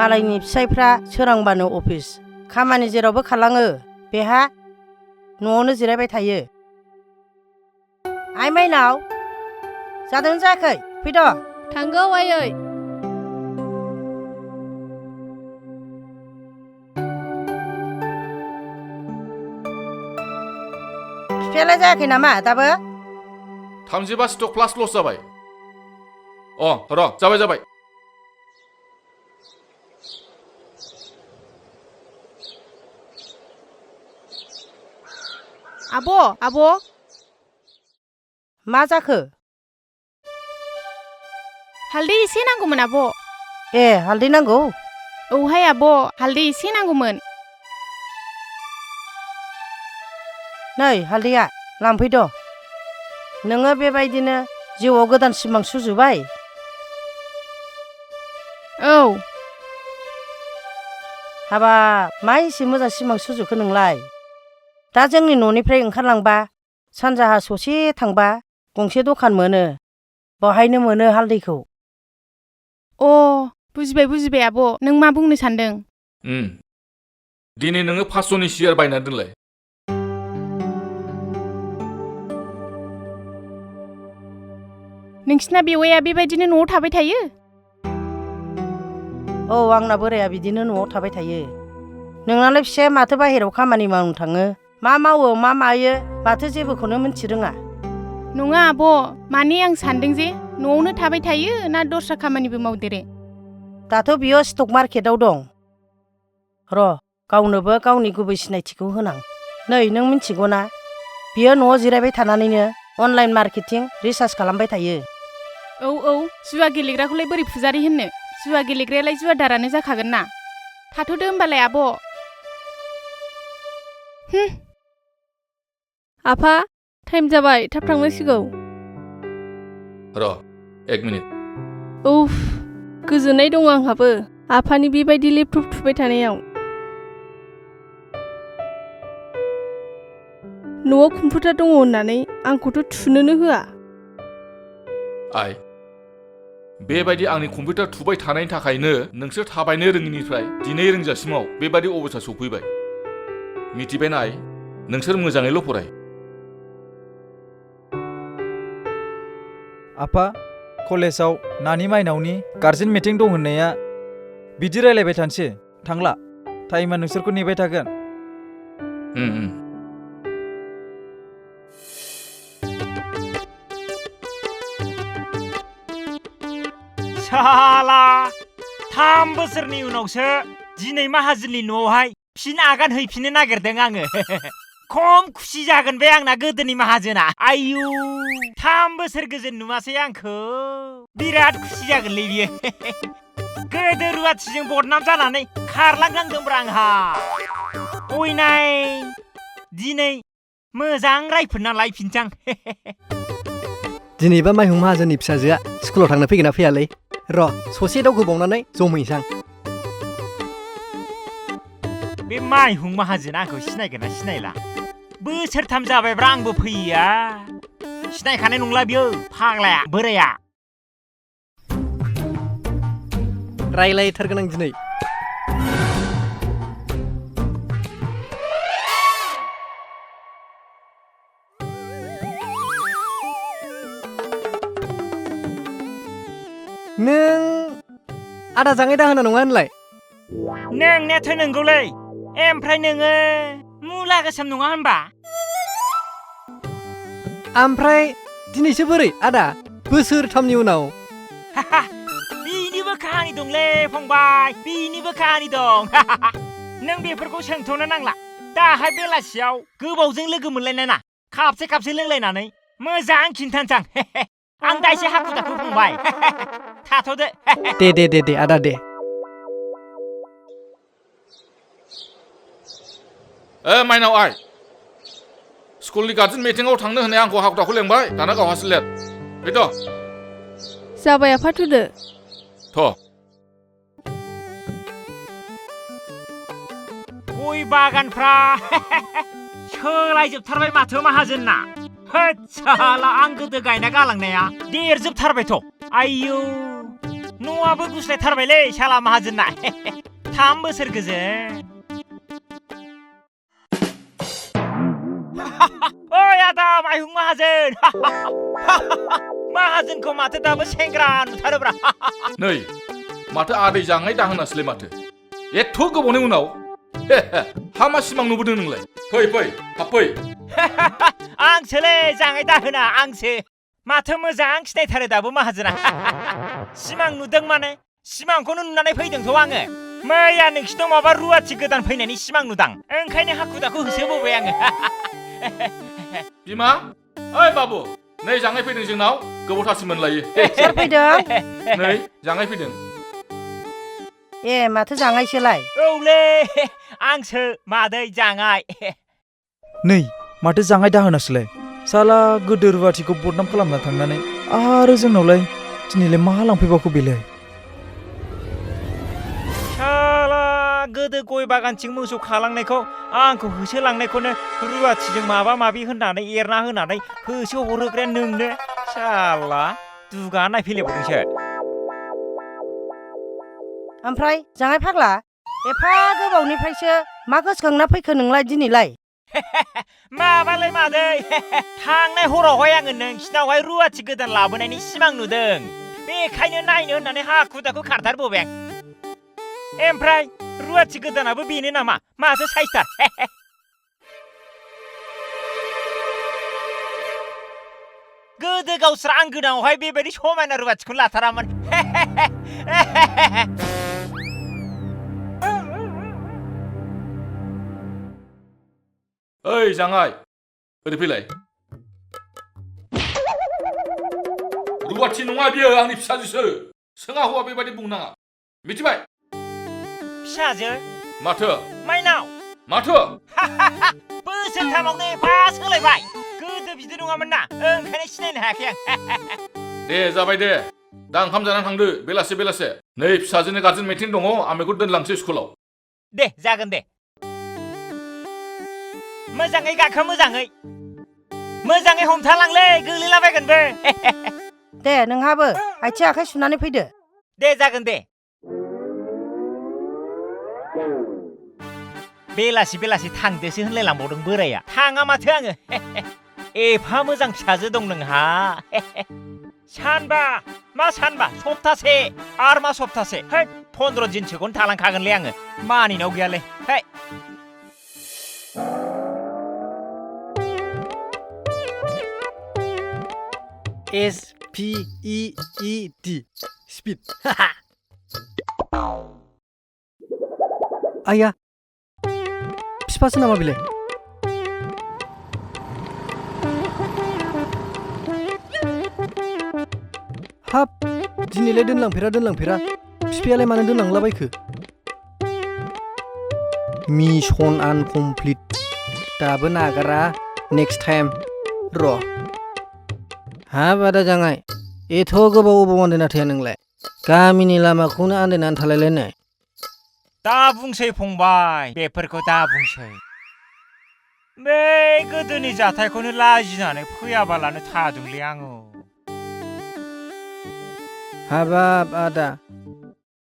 मालायनि फिसाइफ्रा सोरांबानो अफिस खामानि जेरावबो खारलाङो बेहा न'आवनो जिरायबाय थायो। आइ माइनाव जादों जायाखै फैद'। थांगौ आयै। फिफायालाय जायाखै नामा दाबो? 35 स्टक प्लास लस जाबाय। र' जाबाय। आब' मा जाखो? हालदै एसे नांगौमोन आब'। ए हालदै नांगौ? औहाय आब' हालदै एसे नांगौमोन। नै हालदैया लांफैद'। नोङो बेबायदिनो जिउआव गोदान सिमां सुजुबाय? औ। हाबाब मा एसे मोजां सिमां सुजुखो नोंलाय? दा जोंनि न'निफ्राय ओंखारलांबा सानजाहा ससे थांबा गंसे दखान मोनो बहायनो मोनो हालदैखौ। बुजिबाय आब' नों मा बुंनो सानदों? दिनै नोङो 500नि सियार बायनानै दोनलाय। नोंसिना बेवाइया बेबायदिनो न'आव थाबाय थायो? औ आंना बोराया बिदिनो न'आव थाबाय थायो। नोंनालाय फिसाया माथो बाहेरायाव खामानि मावनो थाङो? मा मावो मा मायो माथो जेबोखौनो मिन्थि रोङा। नङा आब' माने आं सानदों जे न'आवनो थाबाय थायो ना दस्रा खामानिबो मावदेरो। दाथ' बियो स्टक मार्केटाव दं। र' गावनोबो गावनि गुबै सिनायथिखौ होनां। नै नों मिन्थिगौ ना बियो न'आव जिरायबाय थानानैनो अनलाइन मार्केटिं रिसार्च खालामबाय थायो। औ जुवा गेलेग्राखौलाय बोरै फुजारि होननो? जुवा गेलेग्रायालाय जुवादारानो जाखागोन ना। थाथ'दो होमबालाय आब'। आफा टाइम जाबाय थाब थांनांसिगौ। र' 1 मिनिट। उफ गोजोननाय दङ आंहाबो आफानि बेबायदि लेपटप थुबाय थानायाव। न'आव कम्पिउटार दङ होननानै आंखौथ' थुनोनो होआ। आइ बेबायदि आंनि कम्पिउटार थुबाय थानायनि थाखायनो नोंसोर थाबायनो रोङिनिफ्राय दिनै रोंजासिमाव बेबायदि अबस्था सफैबाय। मिथिबायना आइ नोंसोर मोजाङैल' फराय। आफा कलेजाव नानि माइनावनि गार्जेन मिटिं दं होननाया बिदि रायलायबाय थानोसै थांला टाइमा नोंसोरखौ नेबाय थागोन। साला 3 बोसोरनि उनावसो दिनै माहाजोननि न'आवहाय फिन आगान हैफिननो नागिरदों आङो। खम खुसि जागोन बे आंना गोदोनि माहाजोना। आयु 3 बोसोर गोजोन नुमासै आंखौ। बिराद खुसि जागोनलै बियो। गोदो रुवाथिजों बदनाम जानानै खारलांनांदोंब्रा आंहा। अयनाय दिनै मोजां रायफोदना लायफिनसां। दिनैबा माइहुं माहाजोननि फिसाजोआ स्कुलाव थांनो फैगोन ना फैयालै? र' ससे दावखोबावनानै जमहैसां। बे माइहुं माहाजोना आंखौ सिनायगोन ना सिनायला? बोसोरथाम जाबायब्रा आंबो फैयैया। सिनायखानाय नंला बियो फाग्लाया बोराया। रायलायथारगोन आं दिनै। नों आदा जाङै दाहोना नङा होनलाय? नोंनायाथ' नंगौलै। ओमफ्राय नोङो मुला गोसोम नङा होनबा? ओमफ्राय दिनैसो बोरै आदा बोसोरथामनि उनाव? बेनिबो काहानि दंलै फंबाय, बेनिबो काहानि दं। नों बेफोरखौ सोंथ'नो नांला। दाहाय बेलासियाव गोबावजों लोगो मोनलायनाय ना खापसे लोंलायनानै मोजां खिन्थानोसां। आं दा एसे हाखु दाखु फंबाय। थाथ'दो। दे आदा दे। माइनाव आइ स्कुलनि गार्जेन मिटिंआव थांनो होननाय आंखौ हाखु दाखु लेंबाय दाना गावहासो लेट। फैद'। जाबाय आफा थुदो। गय बागानफ्रा सोलायजोबथारबाय माथो माहाजोनना। होद साला आं गोदो गायना गालांनाया देरजोबथारबायथ'। आयौ न'आबो गुस्लायथारबायलै साला माहाजोनना 3 बोसोर गोजोन ओइ आदा माइहुं माहाजोन माहाजोनखौ माथो दाबो सेंग्रा नुथारोब्रा नै माथो आदै जाङाय दाहोनासैलाय माथो एथ' गोबावनि उनाव हामा सिमां नुबोदों नोंलाय फै हाब फै आंसोलै जाङाय दाहोना आंसो माथो मोजां सिनायथारो दाबो माहाजोना सिमां नुदों माने सिमांखौनो नुनानै फैदोंथ' आङो मैया नोंसिनाव माबा रुवाथि गोदान फैनायनि सिमां नुदां ओंखायनो हाखु दाखु होसोबोबाय आङो बिमा ओइ बाबु नै जाङाय फैदों जोंनाव गोबावथारसिन मोनलायो सोर फैदों नै जाङाय फैदों ए माथो जाङायसोलाय औलै आंसो मादै जाङाय नै माथो जाङाय दाहोनासोलाय साला गोदो रुवाथिखौ बदनाम खालामना थांनानै आरो जोंनावलाय दिनैलाय मा लांफैबावखो बेलाय साला गोदो गय बागानथिं मोसौ खालांनायखौ आंखौ होसोलांनायखौनो रुवाथिजों माबा माबि होननानै एरना होनानै होसो हरहोग्राया नोंनो साला दुगा नायफैलायबावदोंसो ओमफ्राय जाङाय फाग्ला एफा गोबावनिफ्रायसो मा गोसोखांना फैखो नोंलाय दिनैलाय माबालै मादै थांनाय हरावहाय आङो नोंसिनावहाय रुवाथि गोदान लाबोनायनि सिमां नुदों बेखायनो नायनो होननानै हाखु दाखु खारथारबोबाय आं ओमफ्राय रुवाथि गोदानाबो बेनो नामा माथो साइसथार गोदो गावस्रा आं गोनाङावहाय बेबायदि समायना रुवाथिखौ लाथारामोन ओइ जाङाय ओरै फैलाय रुवाथि नङा बियो आंनि फिसाजोसो सोङा हौवा बेबायदि बुंनाङा मिथिबाय फिसाजो माथो माइनाव माथो बोसोरथामावनो एफा सोलायबाय गोदो बिदि नङामोन ना ओंखायनो सिनायनो हायाखै आं दे जाबाय दे दा ओंखाम जानानै थांदो बेलासे नै फिसाजोनि गार्जेन मिटिं दङ आं बेखौ दोनलांसै स्कुलाव दे जागोन दे मोजाङै गाखो मोजाङै हमथालांलै गोग्लैलाबायगोनबो दे नोंहाबो आथिं आखाइ सुनानै फैदो दे जागोन दे बेलासि थांदोसो होनलायलांबावदों बोराया थाङा माथो आङो एफा मोजां फिसाजो दं नोंहा सानबा सप्तासे आर मा सप्तासे 15 दिनसोखौनो थालांखागोनलै आङो मानिनाव गैयालै SPEED स्पिड आया फिफासो नामा बेलाय हाब दिनैलाय दोनलांफेरा फिफायालाय मानो दोनलांलाबायखो मिशन आनकमप्लिट दाबो नागारा नेक्स्ट टाइम र' हाब आदा जाङाय एथ' गोबाव आन्दायना थाया नोंलाय गामिनि लामाखौनो आन्दायनानै थालायलायनाय दा बुंसै फंबाय बेफोरखौ दा बुंसै बे गोदोनि जाथायखौनो लाजिनानै फैयाबालानो थादोंलै आङो हाबाब आदा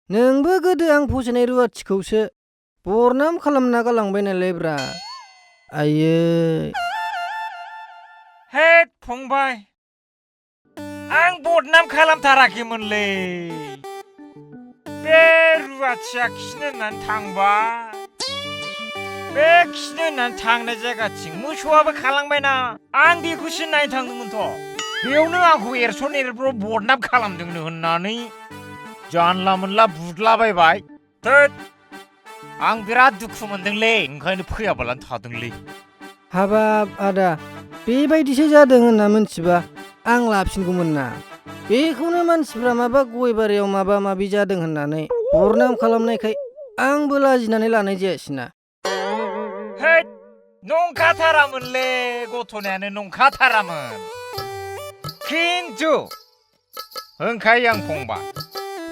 नोंबो गोदो आं फसायनाय रुवाथिखौसो बरनाम खालामना गालांबाय नालाय ब्रा आयै हेद फंबाय आं बदनाम खालामथाराखैमोनलै बे रुवाथिया खिनो होननानै थांबाय बे खिनो होननानै थांनाय जायगाथिं मोसौआबो खालांबायना आं बेखौसो नायनो थांदोंमोनथ' बेयावनो आंखौ एरसन एरब्र' बदनाम खालामदोंनो होननानै जानला मोनला बुदलाबायबाय थोद आं बिराद दुखु मोनदोंलै ओंखायनो फैयाबालानो थादोंलै हाबाब आदा बेबायदिसो जादों होनना मिथिबा आं लाफिनगौमोन ना बेखौनो मानसिफ्रा माबा गय बारियाव माबा माबि जादों होननानै बरनाम खालामनायखाय आंबो लाजिनानै लानाय जायासैना हेद नंखाथारामोनलै गथ'नायानो नंखाथारामोन खिन्थु होनखायो आं फंबाय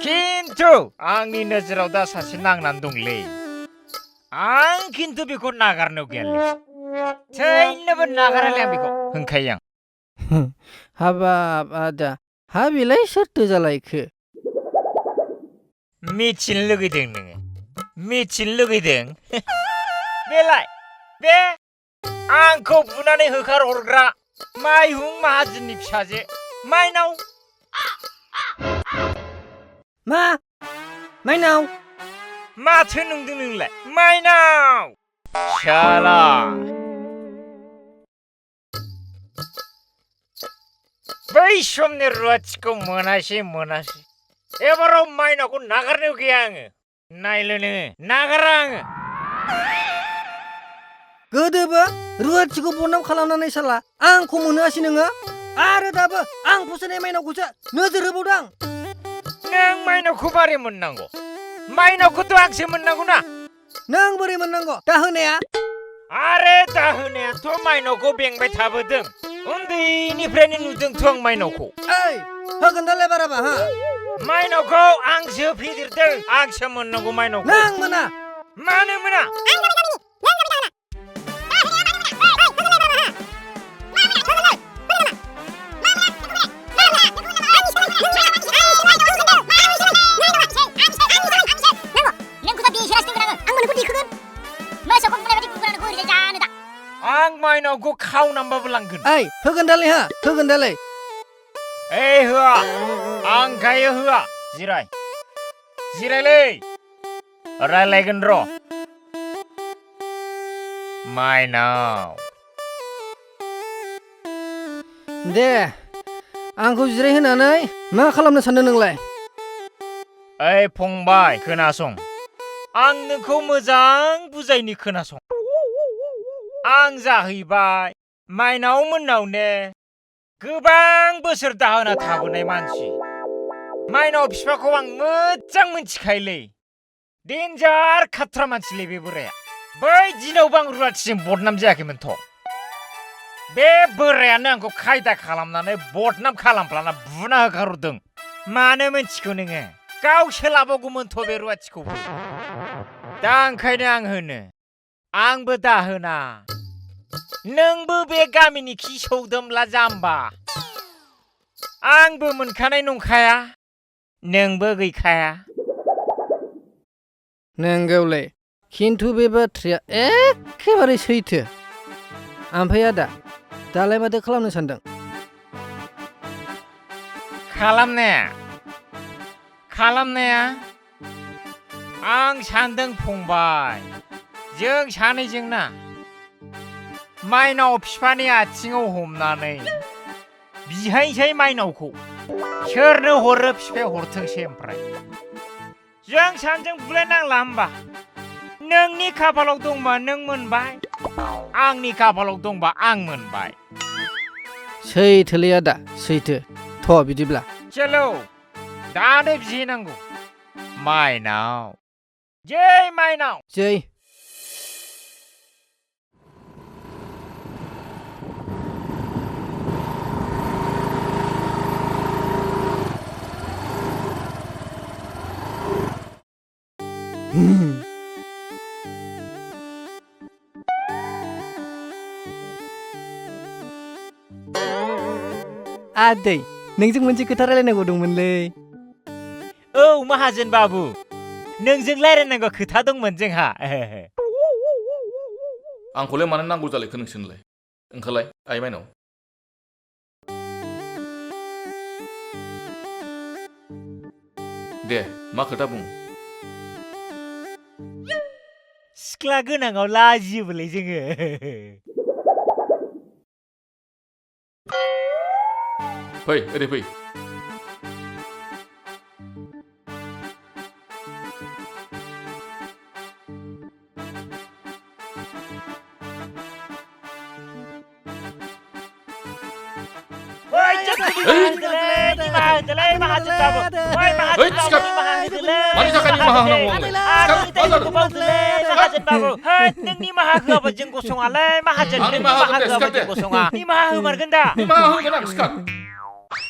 खिन्थु आंनि नोजोराव दा सासे नांनानै दंलै आं खिन्थु बेखौ नागारनो गैयालै थैनोबो नागारालै आं बेखौ होनखायो आं हाबाब आदा हा बेलाय सोरथो जालायखो मिथिनो लुगैदों नोङो मिथिनो लुगैदों बेलाय बे आंखौ बुनानै होखारहरग्रा माइहुं माहाजोननि फिसाजो माइनाव मा माइनाव माथो नंदों नोंलाय माइनाव शाला बै समनि रुवाथिखौ मोनासै एबाराव माइनावखौ नागारनायाव गैया आङो नायलो नोङो नागारा आङो गोदोबो रुवाथिखौ बदनाम खालामनानै साला आंखौ मोनहोआसै नोङो आरो दाबो आं फसायनाय माइनावखौसो नोजोर होबावदों नों माइनावखौ मारै मोननांगौ माइनावखौथ' आंसो मोननांगौ ना नों बोरै मोननांगौ दाहोनाया आरे दाहोनायाथ' माइनावखौ बेंबाय थाबोदों उन्दैनिफ्रायनो नुदोंथ' आं माइनावखौ ओइ होगोन दालाय बाराबा हा माइनावखौ आंसो फेदेरदों आंसो मोननांगौ माइनावखौ नों मोना मानो मोना आं माइनावखौ खावनानैबाबो लांगोन ओइ होगोन दालाय हा होगोन दालाय ओइ होआ आं गायो होआ जिरायलै रायलायगोन र' माइनाव दे आंखौ जिरायहोनानै मा खालामनो सानदों नोंलाय ओइ फंबाय खोनासं आं नोंखौ मोजां बुजायनि खोनासं आं जाहैबाय माइनाव मोननावनो गोबां बोसोर दाहोना थाबोनाय मानसि माइनाव बिफाखौ आं मोजां मोनथिखायोलै डेन्जार खाथ्रा मानसिलै बे बोराया बै दिनावबो आं रुवाथिजों बदनाम जायाखैमोनथ' बे बोरायानो आंखौ खायदा खालामनानै बदनाम खालामफ्लाना बुना होखारहरदों मानो मोनथिगौ नोङो गाव सोलाबावगौमोनथ' बे रुवाथिखौबो दा ओंखायनो आं होनो आंबो दाहोना नोंबो बे गामिनि खि सौदोमला जाम्बा आंबो मोनखानाय नंखाया नोंबो गैखाया नंगौलै खिन्थु बे बाथ्राया एखेबारे सैथो ओमफ्राय आदा दालाय माथो खालामनो सानदों खालामनाया आं सानदों फंबाय जों सानैजोंना माइनाव बिफानि आथिङाव हमनानै बिहायसै माइनावखौ सोरनो हरो बिफाया हरथोंसै ओमफ्राय जों सानैजों बुलायनांला होमबा नोंनि खाफालाव दंबा नों मोनबाय आंनि खाफालाव दंबा आं मोनबाय सैथोलै आदा सैथो थ' बिदिब्ला चलो दानो बिहैनांगौ माइनाव जै माइनाव जै आदै नोंजों मोनसे खोथा रायलायनांगौ दंमोनलै औ माहाजोन बाबु नोंजों रायलायनांगौ खोथा दंमोन जोंहा आंखौलाय मानो नांगौ जालायखो नोंसोरनोलाय ओंखारलाय आइ माइनाव दे मा खोथा बुं सिख्ला गोनाङाव लाजियोबोलै जोङो फै ओरै फै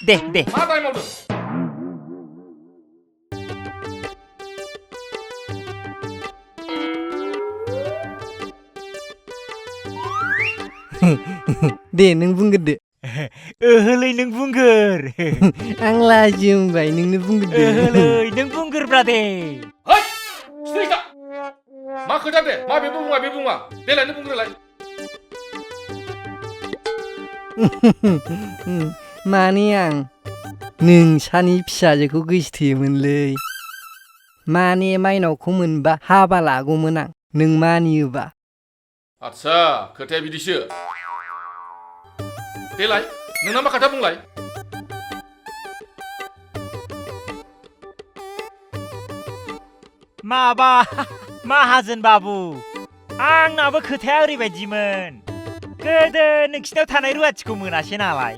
दे मा दाय मावदों दे नों बुंग्रोदो ओहोलै नों बुंगोर आं लाजियो होनबाय नोंनो बुंग्रोदो ओहोलै नों बुंगोरब्रा दे है सिनायथा मा खोथा दे माबेबो बुङा बे बुङा देलाय नों बुंग्रोलाय माने आं नोंसानि फिसाजोखौ गोसोथोयोमोनलै माने माइनावखौ मोनबा हाबा लागौमोन आं नों मानियोबा आच्छा खोथाया बिदिसो देलाय नोंना मा खोथा बुंलाय माबा माहाजोन बाबु आंनाबो खोथाया ओरैबायदिमोन गोदो नोंसिनाव थानाय रुवाथिखौ मोनासै नालाय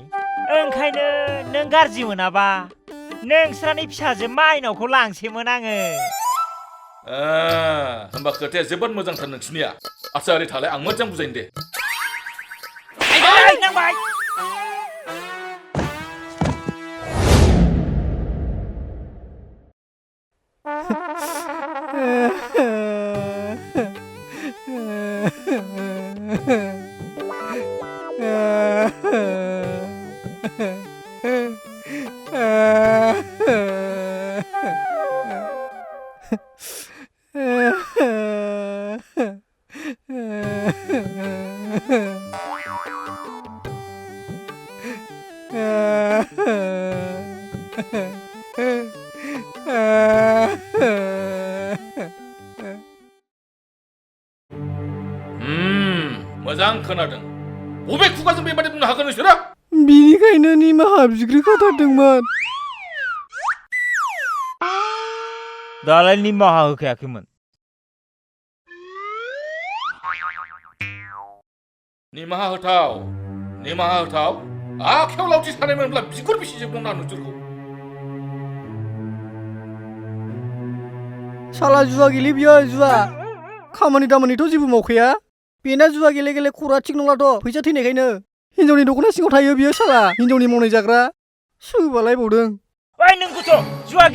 ओंखायनो नों गाज्रि मोनाबा नोंस्रानि फिसाजो माइनावखौ लांसैमोन आङो होमबा खोथाया जोबोद मोजांथार नोंसिनिया आच्छा ओरै थालाय आं मोजां बुजायनो दे नांबाय मोजां खोनादों बबे खुगाजों बेबादि बुंनो हागोन नोंसोरो बिनिखायनो निमाहा बिग्रोखाथारदोंमोन दालाय निमाहा होखायाखैमोन निमाहा होथाव आखायाव लावथि थानायमोनब्ला बिगुर बिसिजोबगौमोन आं नोंसोरखौ साला जुवा गेले बियो जुवा खामानि दामानिथ' जेबो मावखाया बेना जुवा गेले गेले खर'आ थिग नंलाथ' फैसा थैनायखायनो हिनजावनि दख'ना सिङाव थायो बियो साला हिनजावनि मावनाय जाग्रा सोबालायबावदों ओइ नोंगौथ' जुवा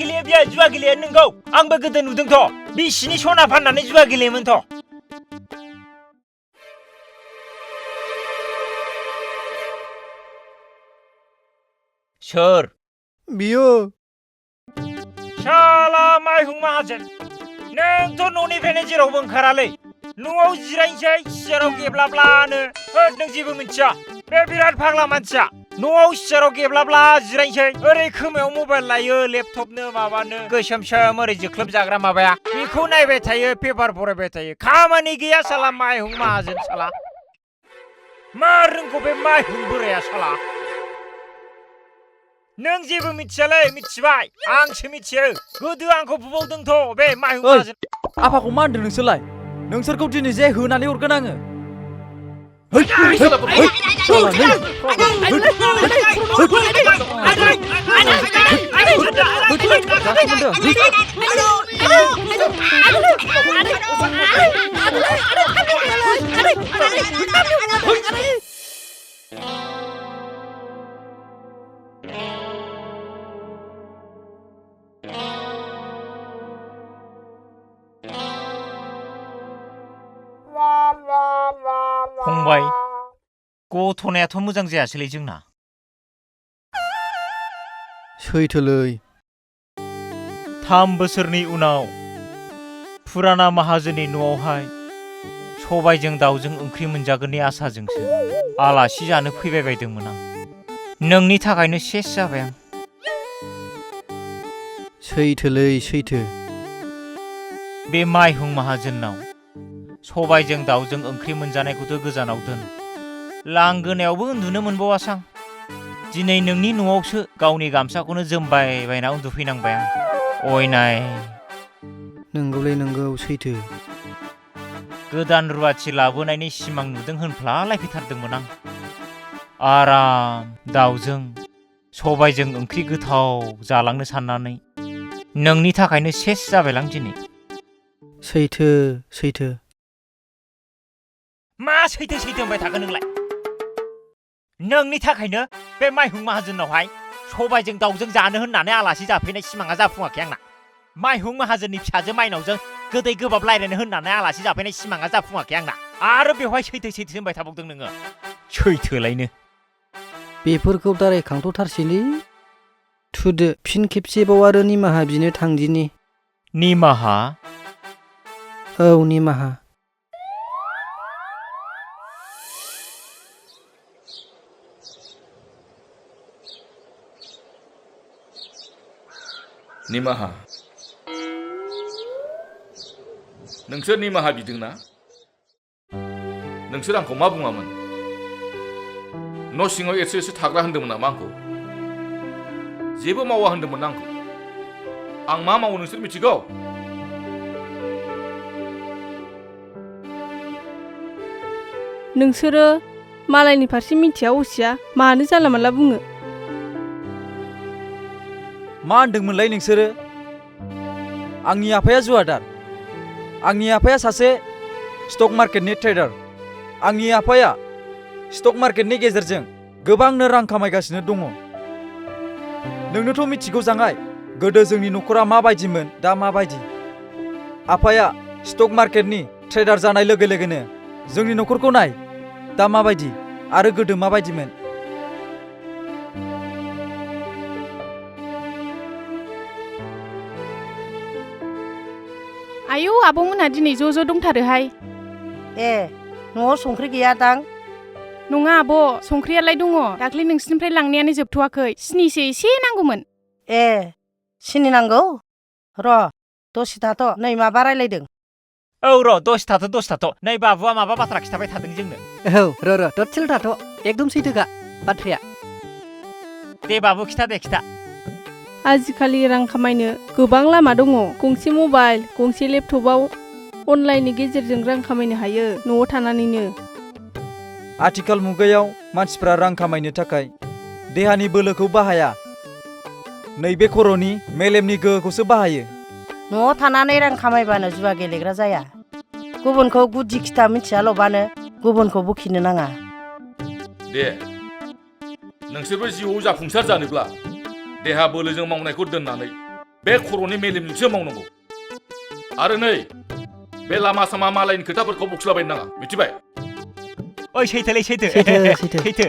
गेलेयो नोंगौ आंबो गोदो नुदोंथ' बिसिनि सना फाननानै जुवा गेलेयोमोनथ' सोर बियो शाला माइहुं माहाजोन नोंथ' न'निफ्रायनो जेरावबो ओंखारालै न'आव जिरायनोसै सियाराव गेब्लाब्लानो होद नों जेबो मिथिया बे बिराद फाग्ला मानसिया न'आव सियाराव गेब्लाब्ला जिरायनोसै ओरै खोमायाव मबाइल लायो लेपटपनो माबानो गोसोम ओरै जोख्लोब जाग्रा माबाया बेखौ नायबाय थायो पेपार फरायबाय थायो खामानि गैया साला माइहुं माहाजोन साला मा रोंगौ बे माइहुं बोराया साला नों जेबो मिथियालै मिथिबाय आंसो मिथियो गोदो आंखौ बुबावदोंथ' बे माइहुं माहाजोन आफाखौ मा होनदों नोंसोरलाय नोंसोरखौ दिनै जे होनानै हरगोन आङो फंबाय गथ'नायाथ' मोजां जायासैलै जोंना सैथोलै 3 बोसोरनि उनाव फुराना माहाजोननि न'आवहाय सबायजों दाउजों ओंख्रि मोनजागोननि आसाजोंसो आलासि जानो फैबाय बायदोंमोन आं नोंनि थाखायनो सेस जाबाय आं सैथोलै सैथो बे माइहुं माहाजोननाव सबायजों दाउजों ओंख्रि मोनजानायखौथ' गोजानाव दोन लांगोनायावबो उन्दुनो मोनबावासां दिनै नोंनि न'आवसो गावनि गामसाखौनो जोमबाय बायना उन्दुफैनांबाय आं अयनाय नंगौलै नंगौ सैथो गोदान रुवाथि लाबोनायनि सिमां नुदों होनफ्लालायफैथारदोंमोन आं आराम दाउजों सबायजों ओंख्रि गोथाव जालांनो साननानै नोंनि थाखायनो सेस जाबायलां दिनै सैथो मा सैथो होनबाय थागोन नोंलाय नोंनि थाखायनो बे माइहुं माहाजोनावहाय सबायजों दाउजों जानो होननानै आलासि जाफैनाय सिमाङा जाफुङाखै आंना माइहुं माहाजोननि फिसाजो माइनावजों गोदै गोबाब रायलायनो होननानै आलासि जाफैनाय सिमाङा जाफुङाखै आंना आरो बेवहाय सैथो होनबाय थाबावदों नोङो सैथोलायनो बेफोरखौ दारायखांथ'थारसैलै। थुदो फिन खेबसेबाव आरो निमाहा बिनो थांदिनि। निमाहा? औ निमाहा। निमाहा। नोंसोर निमाहा बिदोंना? नोंसोर आंखौ मा बुङामोन? न' सिङाव एसे एसे थाग्रा होन्दोंमोन नामा आंखौ? जेबो मावा होन्दोंमोन ना आंखौ? आं मा मावो नोंसोर मिथिगौ? नोंसोरो मालायनि फारसे मिथिया असिया मानो जानला मानला बुङो? मा होनदोंमोनलाय नोंसोरो? आंनि आफाया जुवादार। आंनि आफाया सासे स्टक मार्केटनि ट्रेडार। आंनि आफाया स्टक मार्केटनि गेजेरजों गोबांनो रां खामायगासिनो दङ। नोंनोथ' मिथिगौ जाङाय, गोदो जोंनि न'खरा माबायदिमोन, दा माबायदि। आफाया स्टक मार्केटनि ट्रेडार जानाय लोगो लोगोनो जोंनि न'खरखौ नाय, दा माबायदि आरो गोदो माबायदिमोन। आयौ आब'मोनहा दिनै ज' दंथारोहाय। ए न'आव संख्रि गैया दां? नङा आब', संख्रियालाय दङ। दाख्लै नोंसिनिफ्राय लांनायानो जोबथ'वाखै। सिनिसो एसे नांगौमोन। ए सिनि नांगौ? र' दसे थाथ', नै माबा रायलायदों। औ र' दसे थाथ'। नै बाबुआ माबा बाथ्रा खिथाबाय थादों जोंनो। औ र' दसेल' थाथ'। एकदम सैथोखा बाथ्राया। दे बाबु खिथा दे खिथा। आजिखालि रां खामायनो गोबां लामा दङ। गंसे मबाइल, गंसे लेपटपआव अनलाइननि गेजेरजों रां खामायनो हायो न'आव थानानैनो। आथिखाल मुगायाव मानसिफ्रा रां खामायनो थाखाय देहानि बोलोखौ बाहाया, नैबे खर'नि मेलेमनि गोहोखौसो बाहायो। न'आव थानानै रां खामायबानो जुवा गेलेग्रा जाया। गुबुनखौ गुदि खिथा मिथियाल'बानो गुबुनखौ बखिनो नाङा। दे, नोंसोरबो जिउआव जाफुंसार जानोब्ला देहा बोलोजों मावनायखौ दोननानै बे खर'नि मेलेमजोंसो मावनांगौ। आरो नै बे लामा सामा मालायनि खोथाफोरखौ बखिलाबायनो नाङा, मिथिबाय? ओइ सैथोलै सैथो। सैथो। सैथो।